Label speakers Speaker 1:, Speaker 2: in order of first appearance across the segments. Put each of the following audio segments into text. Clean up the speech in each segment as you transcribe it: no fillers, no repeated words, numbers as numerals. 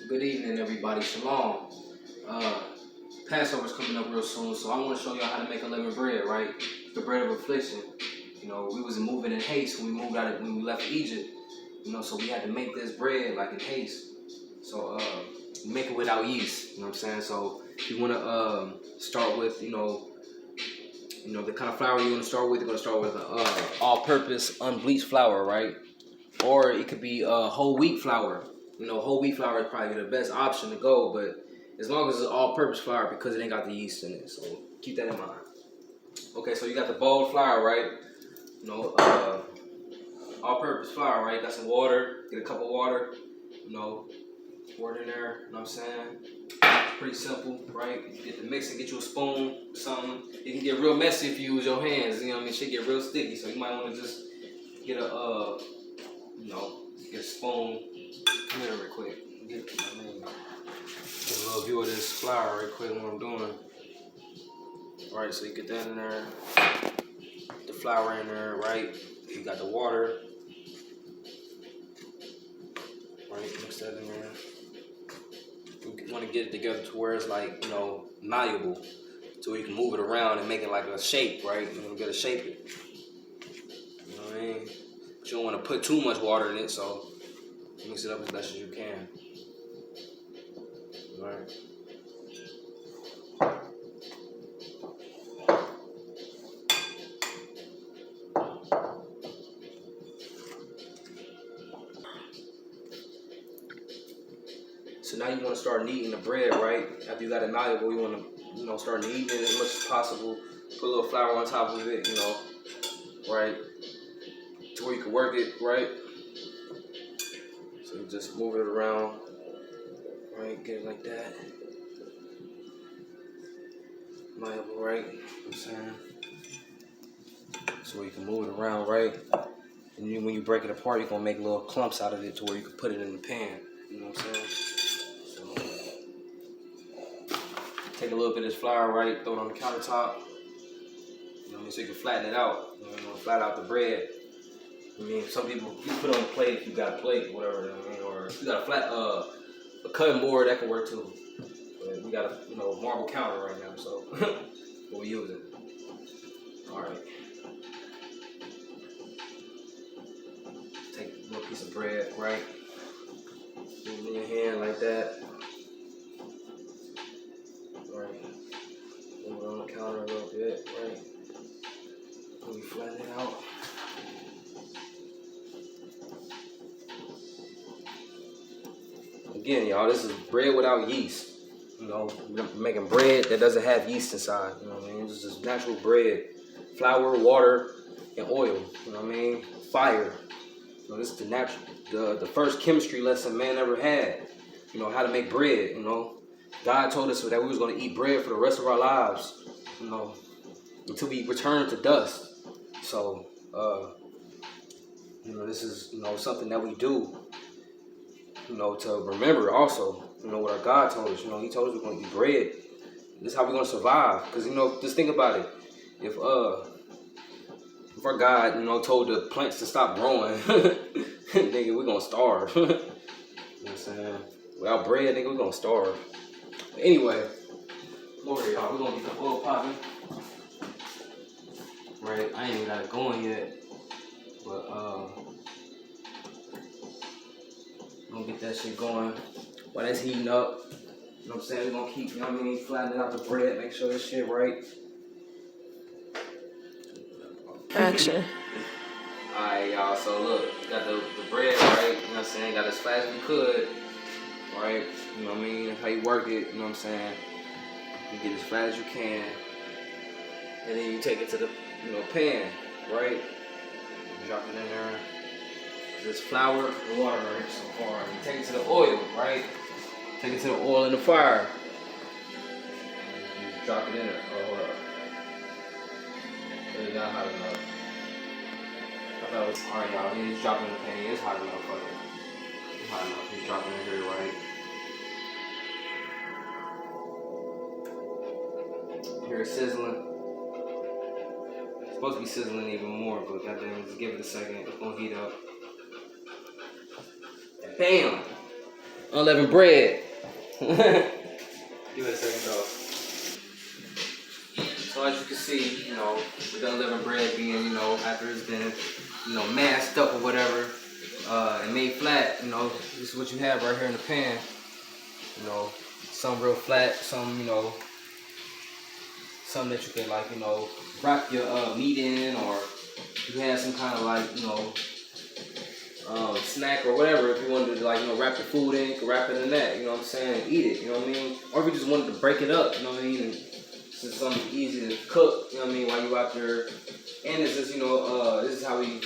Speaker 1: Good evening, everybody. Shalom. Passover's coming up real soon, so I want to show y'all how to make unleavened bread, right? The bread of affliction. You know, we was moving in haste when we left Egypt. You know, so we had to make this bread like in haste. So make it without yeast. You know what I'm saying? So if you want to start with, you know, the kind of flour you want to start with, you're going to start with all-purpose unbleached flour, right? Or it could be whole wheat flour. You know, whole wheat flour is probably the best option to go, but as long as it's all-purpose flour because it ain't got the yeast in it. So keep that in mind. Okay, so you got the boiled flour, right? You know, all-purpose flour, right? Got some water. Get a cup of water. You know, pour it in there. You know what I'm saying? It's pretty simple, right? You get the mix and get you a spoon or something. It can get real messy if you use your hands. You know what I mean? Shit get real sticky, so you might want to just get a get a spoon. Come here real quick. Get a little view of this flour real quick. What I'm doing. All right, so you get that in there. The flour in there, right? You got the water. Right, mix that in there. You want to get it together to where it's like, you know, malleable, so you can move it around and make it like a shape, right? You want to get to shape it. You know what I mean? But you don't want to put too much water in it, so mix it up as best as you can. All right. So now you want to start kneading the bread, right? After you got it malleable, you want to, you know, start kneading it as much as possible. Put a little flour on top of it, you know, right? To where you can work it, right? So you just move it around, right? Get it like that. Malleable, right? You know what I'm saying? So you can move it around, right? And when you break it apart, you're going to make little clumps out of it to where you can put it in the pan. You know what I'm saying? So take a little bit of this flour, right? Throw it on the countertop. You know what I mean? So you can flatten it out. You know, flatten out the bread. I mean, some people, you put it on a plate if you got a plate, whatever. You know what I mean? Or if you got a cutting board, that can work too. But we got a, marble counter right now, so what we using. All right. Take a little piece of bread, right? Move it in your hand like that. Right. Move it on the counter a little bit, right? And we flatten it out. Again, y'all, this is bread without yeast. You know, we're making bread that doesn't have yeast inside. You know what I mean? This is natural bread. Flour, water, and oil. You know what I mean? Fire. You know, this is the first chemistry lesson man ever had. You know, how to make bread, you know. God told us that we was going to eat bread for the rest of our lives, you know, until we return to dust. So, this is, something that we do, to remember also, what our God told us. He told us we're going to eat bread. This is how we're going to survive. Because, just think about it. If our God, told the plants to stop growing, nigga, we're going to starve. You know what I'm saying? Without bread, nigga, we're going to starve. But anyway, Lord, y'all, we're going to get the oil popping. Right? I ain't even got it going yet. But, we're going to get that shit going. While that's heating up, you know what I'm saying? We're going to keep, flattening out the bread, make sure this shit right.
Speaker 2: Action.
Speaker 1: Alright, y'all, so look, got the bread, right? You know what I'm saying? Got as fast as we could, right? You know what I mean? That's how you work it, you know what I'm saying? You get as fast as you can, and then you take it to the, pan, right? You drop it in there. There's flour and water right so far. You take it to the oil, right? Take it to the oil in the fire. You drop it in there. Oh, hold up. It's not hot enough. I thought it was alright, y'all. You just drop it in the pan. It's hot enough. Fuck it. It's hot enough. Just drop it in here, right? You hear it sizzling. It's supposed to be sizzling even more, but goddamn, just give it a second. It's gonna heat up. And bam! unleavened bread. Give it a second though. So as you can see, with the unleavened bread being, after it's been, masked up or whatever, and made flat, this is what you have right here in the pan. Some real flat, some, some that you can wrap your meat in, or you can have some kind of snack or whatever. If you wanted to wrap your food in, you can wrap it in that, you know what I'm saying, eat it, you know what I mean? Or if you just wanted to break it up, you know what I mean? And it's something easy to cook, you know what I mean, while you out there. And it's just, this is how we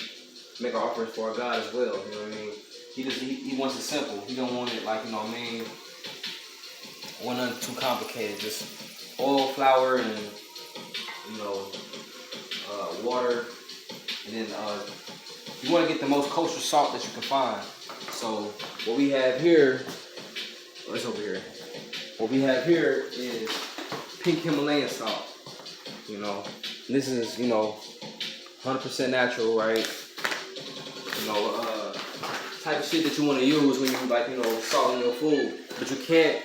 Speaker 1: make our offerings for our God as well, you know what I mean? He wants it simple. He don't want it want nothing too complicated. Just oil, flour, and water, and then you want to get the most kosher salt that you can find. So what we have here, it's over here. What we have here is pink Himalayan salt. This is 100% natural, right? Type of shit that you want to use when you salting your food, but you can't,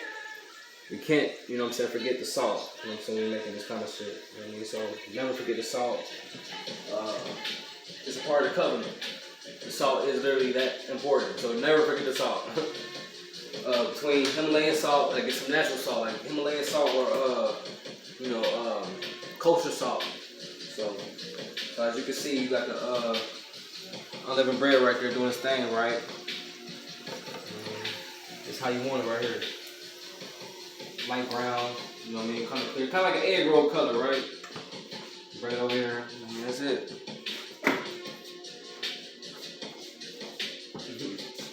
Speaker 1: you know what I'm saying, forget the salt. You know what I'm saying, when you're making this kind of shit. You know what I mean? So never forget the salt. It's a part of the covenant. The salt is literally that important. So never forget the salt. Between Himalayan salt, get some natural salt, like Himalayan salt or kosher salt. So as you can see, you got the unleavened bread right there doing its thing, right? It's how you want it right here. Light brown, you know what I mean? Kind of clear, kind of like an egg roll color, right? Bring it over here. That's it.